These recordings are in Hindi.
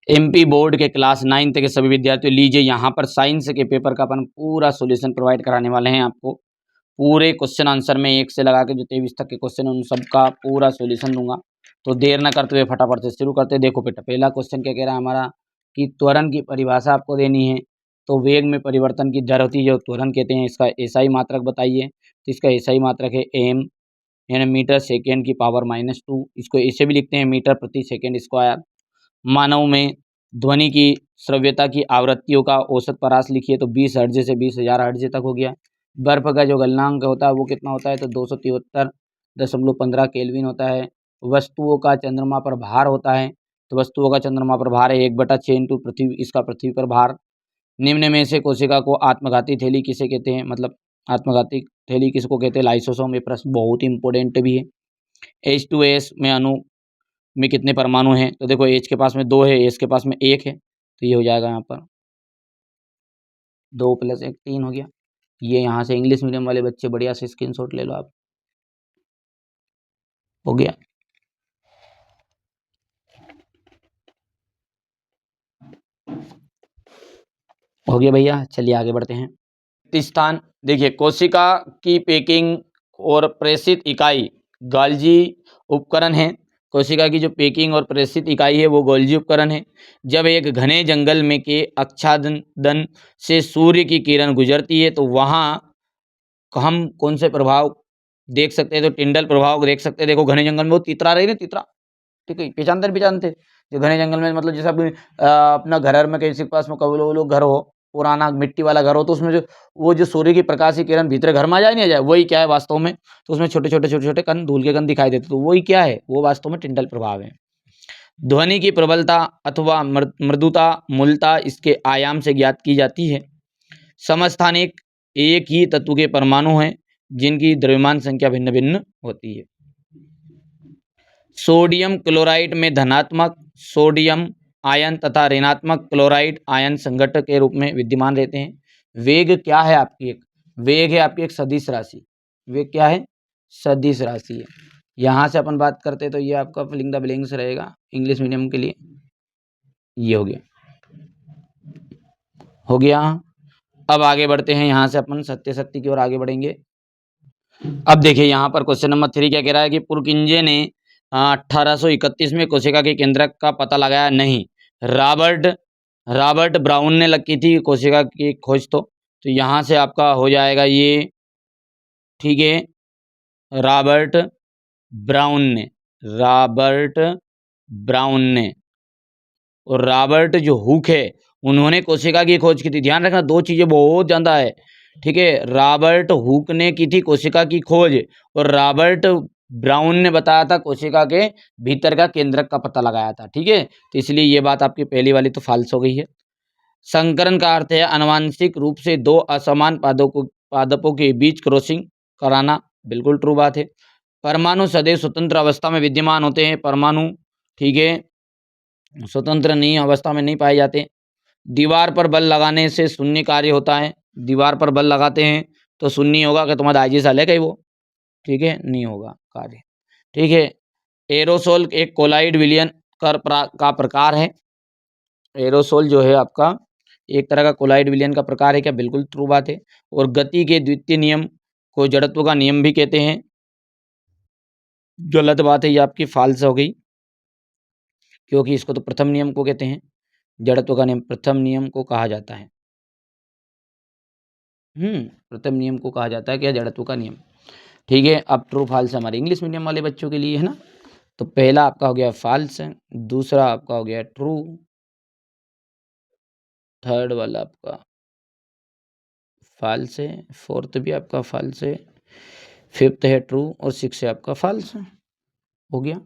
एमपी बोर्ड के क्लास 9th के सभी विद्यार्थियों, लीजिए यहाँ पर साइंस के पेपर का अपन पूरा सॉल्यूशन प्रोवाइड कराने वाले हैं आपको। पूरे क्वेश्चन आंसर में 1 से लगा के जो 23 तक के क्वेश्चन है उन सब का पूरा सॉल्यूशन दूंगा। तो देर ना करते हुए फटाफट से शुरू करते हैं। देखो बेटा, पहला क्वेश्चन क्या कह रहा है हमारा कि त्वरण की परिभाषा आपको देनी है। तो वेग में परिवर्तन की दर होती है जो त्वरण कहते हैं, इसका एसआई मात्रक बताइए। तो इसका एसआई मात्रक है एम, यानी मीटर सेकेंड की पावर -2। इसको ऐसे भी लिखते हैं मीटर प्रति सेकेंड स्क्वायर। मानव में ध्वनि की श्रव्यता की आवृत्तियों का औसत परास लिखिए। तो 20 हर्ट्ज से 20,000 हर्ट्ज तक हो गया। बर्फ का जो गलनांक होता है वो कितना होता है, तो 273.15 केल्विन होता है। वस्तुओं का चंद्रमा पर भार होता है। तो वस्तुओं का चंद्रमा पर भार है 1/6 इंटू पृथ्वी, इसका पृथ्वी पर भार। निम्न में से कोशिका को आत्मघाती थैली किसे कहते हैं, मतलब आत्मघाती थैली किसको कहते हैं, लाइसोसोम। ये प्रश्न बहुत इंपॉर्टेंट भी है। H2S में अणु में कितने परमाणु हैं, तो देखो H के पास में 2 है, S के पास में 1 है, तो ये हो जाएगा यहाँ पर 2 + 1 3 हो गया। ये यहाँ से इंग्लिश मीडियम वाले बच्चे बढ़िया से स्क्रीनशॉट ले लो आप। हो गया। हो गया भैया, चलिए आगे बढ़ते हैं। स्थान देखिए, कोशिका की पैकिंग और प्रेषित इकाई गोल्जी उपकरण है। कोशिका की जो पैकिंग और प्रेषित इकाई है वो गोल्जी उपकरण है। जब एक घने जंगल में के आच्छादन से सूर्य की किरण गुजरती है तो वहाँ हम कौन से प्रभाव देख सकते हैं, तो टिंडल प्रभाव देख सकते हैं। देखो घने जंगल में वो तितरा रही ना, तितरा, ठीक है, पहचानते जो घने जंगल में, मतलब जैसे अपना घर में किसी के पास में कभी लोग घर हो, पुराना मिट्टी वाला घर हो, तो उसमें जो वो जो सूर्य की प्रकाश की किरण भीतर घर में आ जाए नहीं आ जाए, वही क्या है वास्तव में, तो उसमें छोटे छोटे कण, धूल के कण दिखाई देते, तो वही क्या है, वो वास्तव में टिंडल प्रभाव है। ध्वनि की प्रबलता अथवा मृदुता मूलता इसके आयाम से ज्ञात की जाती है। समस्थानिक एक ही तत्व के परमाणु हैं जिनकी द्रव्यमान संख्या भिन्न भिन्न होती है। सोडियम क्लोराइड में धनात्मक सोडियम आयन तथा ऋणात्मक क्लोराइड आयन संघटक के रूप में विद्यमान रहते हैं। वेग क्या है आपकी, एक वेग है आपकी एक सदिश राशि। वेग क्या है, सदिश राशि है। यहाँ से अपन बात करते हैं तो ये आपका फिलिंग द ब्लैंक्स रहेगा इंग्लिश मीडियम के लिए। ये हो गया, हो गया। अब आगे बढ़ते हैं, यहाँ से अपन सत्य शक्ति की ओर आगे बढ़ेंगे। अब देखिए यहाँ पर क्वेश्चन नंबर 3 क्या कह रहा है कि पुरकिंजे ने 1831 में कोशिका के केंद्रक का पता लगाया नहीं। रॉबर्ट रॉबर्ट ब्राउन ने की थी कोशिका की खोज। तो यहाँ से आपका हो जाएगा ये, ठीक है, रॉबर्ट ब्राउन ने, रॉबर्ट ब्राउन ने। और रॉबर्ट जो हुक है उन्होंने कोशिका की खोज की थी। ध्यान रखना, दो चीजें बहुत ज्यादा है, ठीक है। रॉबर्ट हुक ने की थी कोशिका की खोज और रॉबर्ट ब्राउन ने बताया था कोशिका के भीतर का केंद्रक का पता लगाया था, ठीक है। तो इसलिए ये बात आपकी पहली वाली तो फाल्स हो गई है। संकरण का अर्थ है आनुवंशिक रूप से दो असमान पादपों के बीच क्रॉसिंग कराना, बिल्कुल ट्रू बात है। परमाणु सदैव स्वतंत्र अवस्था में विद्यमान होते हैं। परमाणु, ठीक है, स्वतंत्र नहीं अवस्था में नहीं पाए जाते। दीवार पर बल लगाने से शून्य कार्य होता है। दीवार पर बल लगाते हैं तो शून्य होगा, कि तुम्हारा आईजी साल है कहीं वो, ठीक है, नहीं होगा कार्य, ठीक है। एरोसोल एक कोलाइड विलयन का प्रकार है। एरोसोल जो है आपका एक तरह का कोलाइड विलयन का प्रकार है, क्या, बिल्कुल ट्रू बात है। और गति के द्वितीय नियम को जड़त्व का नियम भी कहते हैं, गलत बात है, ये आपकी फाल्स हो गई, क्योंकि इसको तो प्रथम नियम को कहते हैं, जड़त्व का नियम प्रथम नियम को कहा जाता है। प्रथम नियम को कहा जाता है क्या, जड़त्व का नियम, ठीक है। अब ट्रू फाल्स हमारे इंग्लिश मीडियम वाले बच्चों के लिए है ना। तो पहला आपका हो गया फाल्स, दूसरा आपका हो गया ट्रू, थर्ड वाला आपका फाल्स है, फोर्थ भी आपका फाल्स है, फिफ्थ है ट्रू और सिक्स है आपका फाल्स। हो गया।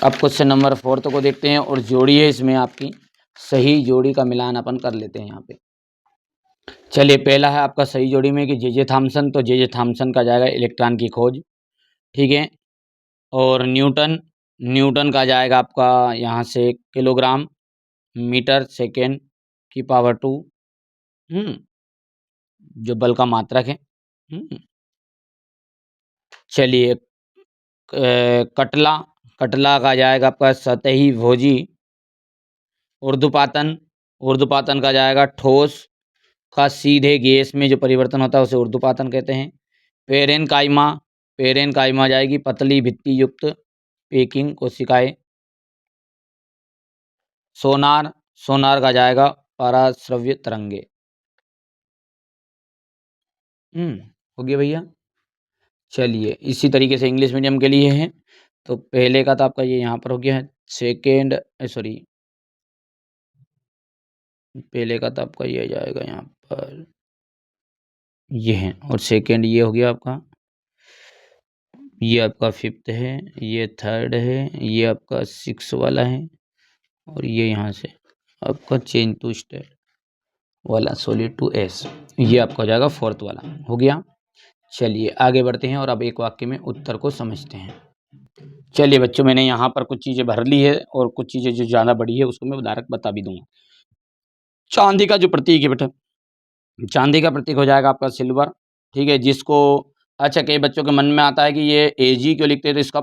अब क्वेश्चन नंबर 4 को देखते हैं और जोड़ी है इसमें आपकी, सही जोड़ी का मिलान अपन कर लेते हैं यहाँ पे। चलिए, पहला है आपका सही जोड़ी में कि जे थॉमसन, तो जे थॉमसन का जाएगा इलेक्ट्रॉन की खोज, ठीक है। और न्यूटन का जाएगा आपका यहाँ से किलोग्राम मीटर सेकेंड की पावर 2, जो बल का मात्रक है। चलिए, कटला का जाएगा आपका सतही भोजी ऊर्ध्वपातन, ऊर्ध्वपातन का जाएगा ठोस का सीधे गैस में जो परिवर्तन होता है उसे ऊर्ध्वपातन कहते हैं। पेरेनकाइमा, पेरेनकाइमा जाएगी पतली भित्ति युक्त पेकिंग कोशिकाएं। सोनार, सोनार का जाएगा पराश्रव्य तरंगे। हो गया भैया। चलिए इसी तरीके से इंग्लिश मीडियम के लिए है, तो पहले का तो आपका ये यहाँ पर हो गया है। सेकेंड सॉरी, पहले का तो आपका ये जाएगा यहाँ पर, ये है, और सेकेंड ये हो गया आपका, ये आपका फिफ्थ है, ये थर्ड है, ये आपका सिक्स वाला है, और ये यहाँ से आपका चेंज टू स्टेट वाला सॉलिड टू एस, ये आपका हो जाएगा फोर्थ वाला। हो गया। चलिए आगे बढ़ते हैं और अब एक वाक्य में उत्तर को समझते हैं। चलिए बच्चों, मैंने यहाँ पर कुछ चीज़ें भर ली है और कुछ चीज़ें जो ज़्यादा बड़ी है उसको मैं डायरेक्ट बता भी दूंगा। चांदी का जो प्रतीक है बेटा, चांदी का प्रतीक हो जाएगा आपका सिल्वर, ठीक है, जिसको अच्छा कई बच्चों के मन में आता है कि ये एजी क्यों लिखते हैं, तो इसका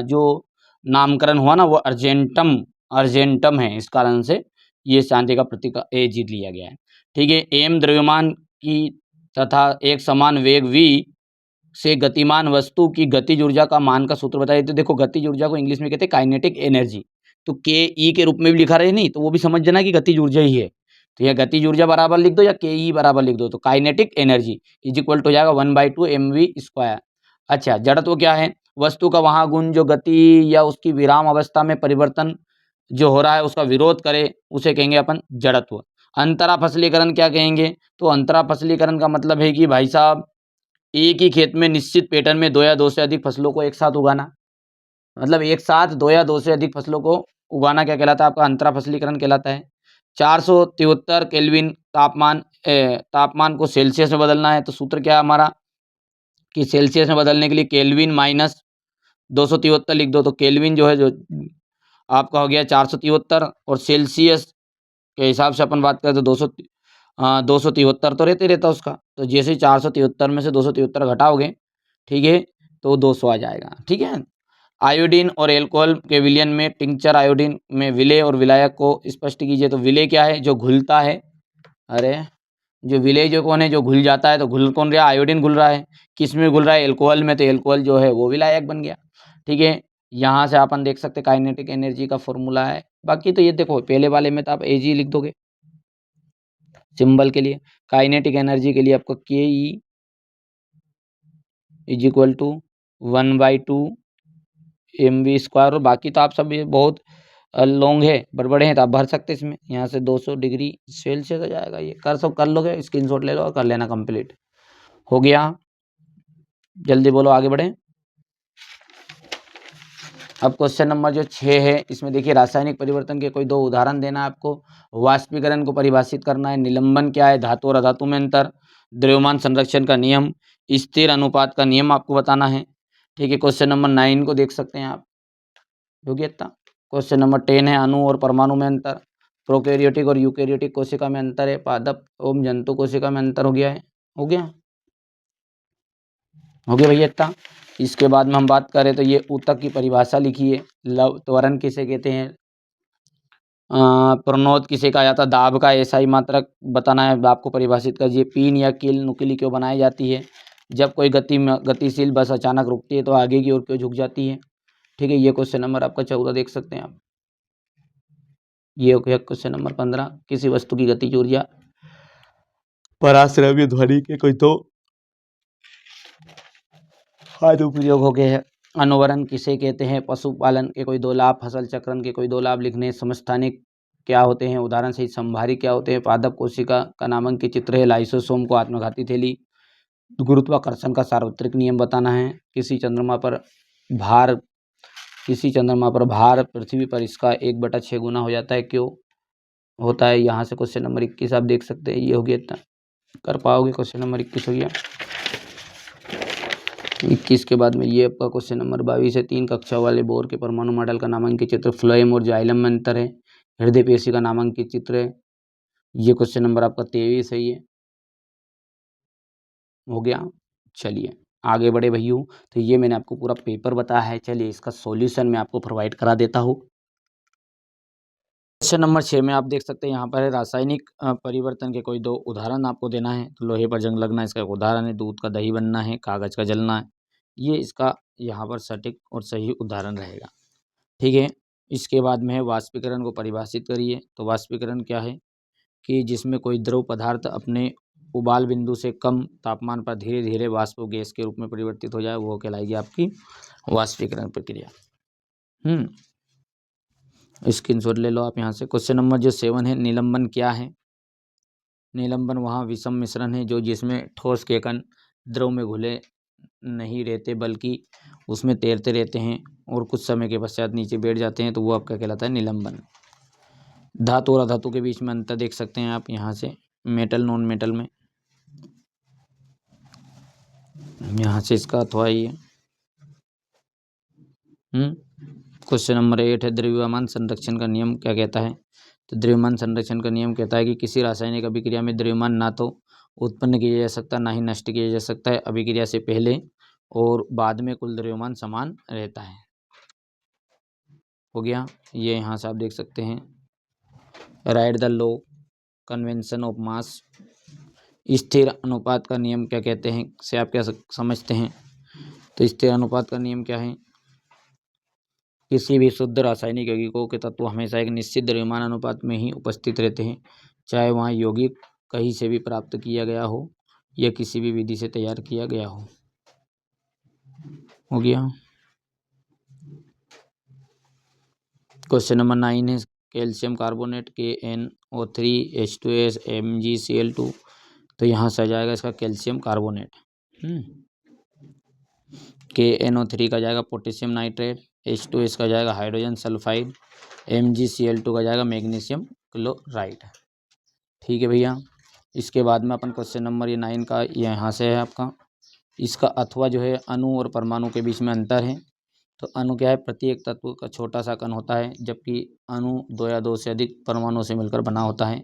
जो नामकरण हुआ ना वो अर्जेंटम, अर्जेंटम है, इस कारण से ये चांदी का प्रतीक एजी लिया गया है। ठीक है, एम द्रव्यमान की तथा एक समान वेग v से गतिमान वस्तु की गतिज ऊर्जा का मान का सूत्र बताइए। तो देखो गतिज ऊर्जा को इंग्लिश में कहते हैं काइनेटिक एनर्जी, तो के ई के रूप में भी लिखा रहे नहीं, तो वो भी समझ जाना कि गतिज ऊर्जा ही है। तो यह गतिज ऊर्जा बराबर लिख दो या के ई बराबर लिख दो, तो kinetic energy is equal to हो जाएगा 1/2 mv²। अच्छा, जड़त्व क्या है? वस्तु का वहाँ गुण जो गति या उसकी विराम अवस्था में परिवर्तन जो हो रहा है उसका विरोध करे उसे कहेंगे अपन जड़त्व। अंतरा फसलीकरण क्या कहेंगे? तो अंतरा फसलीकरण का मतलब है कि भाई साहब एक ही खेत में निश्चित पैटर्न में दो या दो से अधिक फसलों को एक साथ उगाना, मतलब एक साथ दो या दो से अधिक फसलों को उगाना क्या कहलाता है? आपका अंतरा फसलीकरण कहलाता है। 473 केल्विन तापमान को सेल्सियस में बदलना है, तो सूत्र क्या है हमारा कि सेल्सियस में बदलने के लिए केल्विन माइनस 273 लिख दो, तो केल्विन जो है जो आपका हो गया 473, और सेल्सियस के हिसाब से अपन बात करें तो 273 तो रहता उसका, तो जैसे 473 में से 273 घटाओगे, ठीक है, तो 200 आ जाएगा। ठीक है, आयोडीन और एल्कोहल के विलयन में टिंचर आयोडीन में विलेय और विलायक को स्पष्ट कीजिए। तो विलेय क्या है? जो घुलता है। अरे जो विलेय जो कौन है? जो घुल जाता है, तो घुल कौन रहा? आयोडीन घुल रहा है। किस में घुल रहा है? एल्कोहल में, तो एल्कोहल जो है वो विलायक बन गया। ठीक है, यहाँ से अपन देख सकते काइनेटिक एनर्जी का फॉर्मूला है। बाकी तो ये देखो पहले वाले में तो आप एजी लिख दोगे सिंबल के लिए, काइनेटिक एनर्जी के लिए आपका के E is equal to 1/2 mv², और बाकी तो आप सब ये बहुत लॉन्ग है, बड़बड़े हैं, तो आप भर सकते हैं इसमें। यहाँ से 200 डिग्री सेल्सियस आ जाएगा, ये कर लोगे, स्क्रीनशॉट ले लो और कर लेना कंप्लीट। हो गया, जल्दी बोलो आगे बढ़े। अब क्वेश्चन नंबर जो 6 है, इसमें देखिए रासायनिक परिवर्तन के कोई दो उदाहरण देना है आपको, वाष्पीकरण को परिभाषित करना है, निलंबन क्या है, धातु और अधातु में अंतर, द्रव्यमान संरक्षण का नियम, स्थिर अनुपात का नियम आपको बताना है। ठीक है, क्वेश्चन नंबर 9 को देख सकते हैं आप, योग्यता। क्वेश्चन नंबर 10 है अणु और परमाणु में अंतर, प्रोकैरियोटिक और यूकैरियोटिक कोशिका में अंतर है, पादप एवं जंतु कोशिका में अंतर हो गया है। हो गया भैया इतना। इसके बाद में हम बात करें तो ये ऊतक की परिभाषा लिखिए। लव त्वरण किसे कहते हैं? प्रणोद किसे कहा जाता है? दाब का एसआई मात्रक बताना है, दाब को परिभाषित कीजिए। पीन या कील नुकीली क्यों बनाई जाती है? जब कोई गतिशील बस अचानक रुकती है तो आगे की ओर क्यों झुक जाती है? ठीक है, ये क्वेश्चन नंबर आपका 14 देख सकते हैं आप। ये हो गया क्वेश्चन नंबर 15, किसी वस्तु की गतिज ऊर्जा पराश्रव्य ध्वनि के कोई दो उपयोग हो गए हैं। अनुवरण किसे कहते हैं? पशुपालन के कोई दो लाभ, फसल चक्रण के कोई दो लाभ लिखने। समस्थानिक क्या होते हैं? उदाहरण सहित संभारी क्या होते हैं? पादप कोशिका का नामांकित चित्र है। लाइसोसोम को आत्मघाती थैली। गुरुत्वाकर्षण का सार्वत्रिक नियम बताना है। किसी चंद्रमा पर भार पृथ्वी पर इसका 1/6 गुना हो जाता है, क्यों होता है? यहाँ से क्वेश्चन नंबर 21 आप देख सकते हैं। ये हो गया इतना, कर पाओगे? क्वेश्चन नंबर 21 हो गया। 21 के बाद में ये आपका क्वेश्चन नंबर 22 है। 3 कक्षा वाले बोर के परमाणु मॉडल का नामांकित चित्र। फ्लोएम और जाइलम में अंतर है। हृदय पेशी का नामांकित चित्र है। ये क्वेश्चन नंबर आपका 23 है। ये हो गया। चलिए आगे बढ़े भैया। तो ये मैंने आपको पूरा पेपर बताया है। चलिए इसका सॉल्यूशन मैं आपको प्रोवाइड करा देता हूँ। क्वेश्चन नंबर 6 में आप देख सकते हैं यहाँ पर है रासायनिक परिवर्तन के कोई 2 उदाहरण आपको देना है। तो लोहे पर जंग लगना इसका एक उदाहरण है, दूध का दही बनना है, कागज़ का जलना है। ये इसका यहाँ पर सटीक और सही उदाहरण रहेगा। ठीक है, इसके बाद में है वाष्पीकरण को परिभाषित करिए। तो वाष्पीकरण क्या है कि जिसमें कोई द्रव पदार्थ अपने उबाल बिंदु से कम तापमान पर धीरे धीरे वाष्प गैस के रूप में परिवर्तित हो जाए, वो कहलाएगी आपकी वाष्पीकरण प्रक्रिया। स्क्रीनशॉट ले लो आप यहाँ से। क्वेश्चन नंबर जो 7 है, निलंबन क्या है? निलंबन वहाँ विषम मिश्रण है जो जिसमें ठोस के कण द्रव में घुले नहीं रहते बल्कि उसमें तैरते रहते हैं और कुछ समय के पश्चात नीचे बैठ जाते हैं, तो वो आपका कहलाता है निलंबन। धातु और अधातु के बीच में अंतर देख सकते हैं आप यहाँ से, मेटल नॉन मेटल में। यहाँ से इसका अथवा ये क्वेश्चन नंबर 8 है, द्रव्यमान संरक्षण का नियम क्या कहता है? तो द्रव्यमान संरक्षण का नियम कहता है कि किसी रासायनिक अभिक्रिया में द्रव्यमान ना तो उत्पन्न किया जा सकता ना ही नष्ट किया जा सकता है। अभिक्रिया से पहले और बाद में कुल द्रव्यमान समान रहता है। हो गया ये, यहाँ से आप देख सकते हैं। Right the law convention of mass, स्थिर अनुपात का नियम क्या कहते हैं से आप क्या समझते हैं? तो स्थिर अनुपात का नियम क्या है? किसी भी शुद्ध रासायनिक यौगिकों के तत्व हमेशा एक निश्चित द्रव्यमान अनुपात में ही उपस्थित रहते हैं, चाहे वहाँ यौगिक कहीं से भी प्राप्त किया गया हो या किसी भी विधि से तैयार किया गया हो। हो गया। क्वेश्चन नंबर 9 है, कैल्शियम कार्बोनेट KNO3H2S MgCl2। तो यहाँ से आ जाएगा इसका कैल्शियम कार्बोनेट। KNO3 का जाएगा पोटेशियम नाइट्रेट, H2S का जाएगा हाइड्रोजन सल्फाइड, MgCl2 का जाएगा मैग्नीशियम क्लोराइड। ठीक है भैया। इसके बाद में अपन क्वेश्चन नंबर ये 9 का यहाँ से है आपका, इसका अथवा जो है अणु और परमाणु के बीच में अंतर है। तो अणु क्या है? प्रत्येक तत्व का छोटा सा कण होता है, जबकि अणु 2 या 2 से अधिक परमाणुओं से मिलकर बना होता है।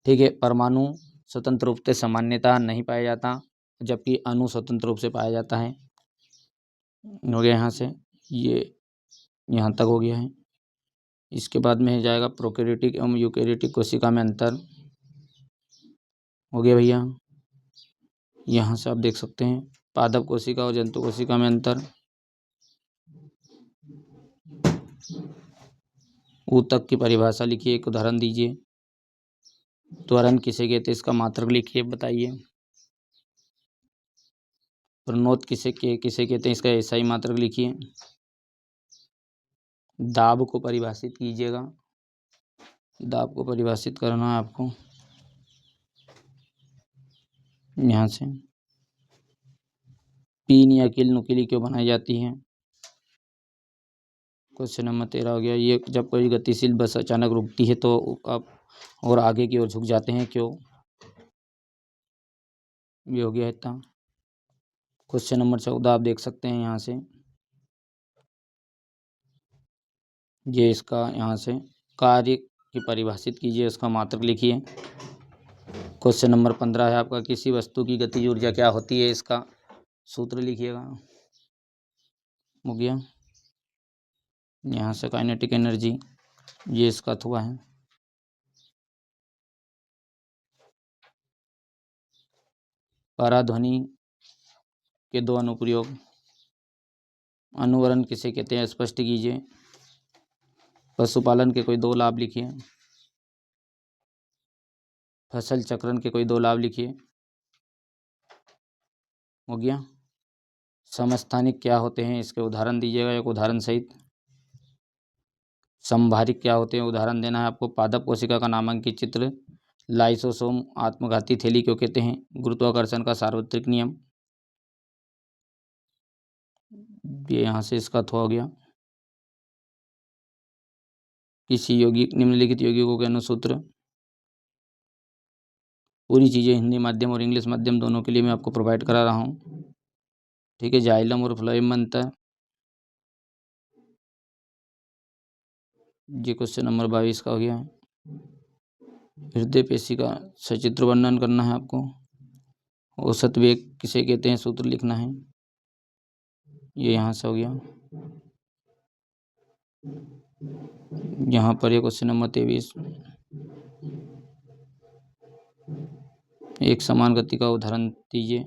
ठीक है, परमाणु स्वतंत्र रूप से सामान्यता नहीं पाया जाता, जबकि अणु स्वतंत्र रूप से पाया जाता है। हो गया यहाँ से, ये यहाँ तक हो गया है। इसके बाद में जाएगा प्रोकैरियोटिक एवं यूकैरियोटिक कोशिका में अंतर। हो गया भैया। यहाँ से आप देख सकते हैं पादप कोशिका और जंतु कोशिका में अंतर। ऊतक की परिभाषा लिखिए, एक उदाहरण दीजिए। त्वरण किसे कहते हैं, इसका मात्रक लिखिए, बताइए। प्रणोद किसे कहते हैं, इसका एसआई मात्रक लिखिए। दाब को परिभाषित कीजिएगा, दाब को परिभाषित करना है आपको यहाँ से। पीन या किल नुकीली क्यों बनाई जाती है? क्वेश्चन नंबर 13 हो गया, ये जब कोई गतिशील बस अचानक रुकती है तो आप और आगे की ओर झुक जाते हैं, क्यों? ये हो गया इतना। क्वेश्चन नंबर 14 आप देख सकते हैं यहाँ से, ये इसका यहाँ से कार्य की परिभाषित कीजिए, इसका मात्रक लिखिए। क्वेश्चन नंबर 15 है आपका, किसी वस्तु की गतिज ऊर्जा क्या होती है, इसका सूत्र लिखिएगा। हो गया यहाँ से काइनेटिक एनर्जी, ये इसका अथवा है। पराध्वनि के 2 अनुप्रयोग। अनुवरण किसे कहते हैं, स्पष्ट कीजिए। पशुपालन के कोई 2 लाभ लिखिए। फसल चक्रण के कोई 2 लाभ लिखिए। हो गया। समस्थानिक क्या होते हैं, इसके उदाहरण दीजिएगा, एक उदाहरण सहित। संभारिक क्या होते हैं, उदाहरण देना है आपको। पादप कोशिका का नामांकित चित्र। लाइसोसोम आत्मघाती थैली क्यों कहते हैं। गुरुत्वाकर्षण का सार्वत्रिक नियम। ये यहाँ से इसका अथवा हो गया। किसी यौगिक, निम्नलिखित यौगिकों के अनुसूत्र। पूरी चीज़ें हिंदी माध्यम और इंग्लिश माध्यम दोनों के लिए मैं आपको प्रोवाइड करा रहा हूँ। ठीक है, जाइलम और फ्लोएम में अंतर। ये क्वेश्चन नंबर 22 का हो गया। हृदय पेशी का सचित्र वर्णन करना है आपको। औसत वेग किसे कहते हैं, सूत्र लिखना है। ये यहाँ से हो गया। यहाँ पर ये क्वेश्चन नंबर 23 एक समान गति का उदाहरण दीजिए।